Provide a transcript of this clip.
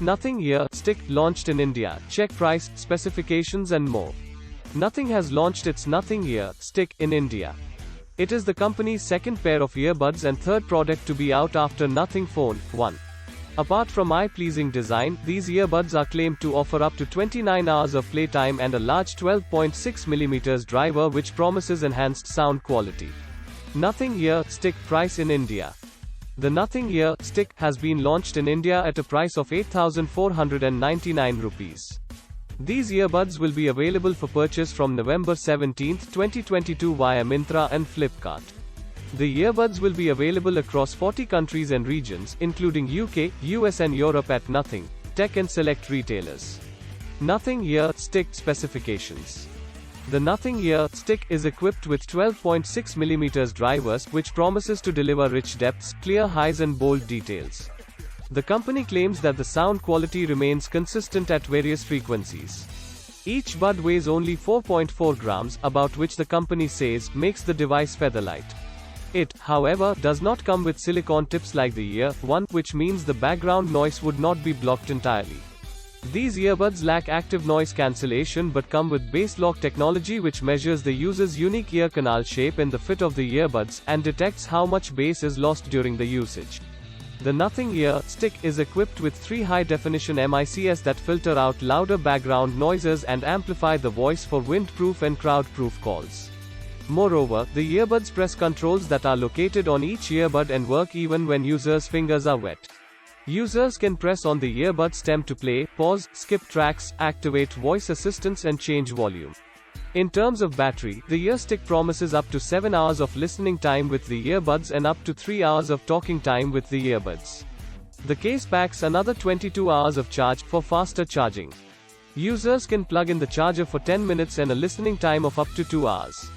Nothing Ear Stick launched in India. Check price, specifications and more. Nothing has launched its Nothing Ear Stick in India. It is the company's second pair of earbuds and third product to be out after Nothing Phone 1. Apart from eye-pleasing design, these earbuds are claimed to offer up to 29 hours of playtime and a large 12.6mm driver which promises enhanced sound quality. Nothing Ear Stick price in India. The Nothing Ear Stick has been launched in India at a price of 8,499 rupees. These earbuds will be available for purchase from November 17, 2022 via Myntra and Flipkart. The earbuds will be available across 40 countries and regions, including UK, US and Europe at Nothing Tech and select retailers. Nothing Ear Stick specifications. The Nothing Ear Stick is equipped with 12.6mm drivers, which promises to deliver rich depths, clear highs and bold details. The company claims that the sound quality remains consistent at various frequencies. Each bud weighs only 4.4 grams, about which the company says makes the device feather-light. It, however, does not come with silicone tips like the Ear 1, which means the background noise would not be blocked entirely. These earbuds lack active noise cancellation but come with bass lock technology which measures the user's unique ear canal shape and the fit of the earbuds, and detects how much bass is lost during the usage. The Nothing Ear Stick is equipped with 3 high-definition mics that filter out louder background noises and amplify the voice for windproof and crowd-proof calls. Moreover, the earbuds press controls that are located on each earbud and work even when users' fingers are wet. Users can press on the earbud stem to play, pause, skip tracks, activate voice assistance and change volume. In terms of battery, the Ear Stick promises up to 7 hours of listening time with the earbuds and up to 3 hours of talking time with the earbuds. The case packs another 22 hours of charge for faster charging. Users can plug in the charger for 10 minutes and a listening time of up to 2 hours.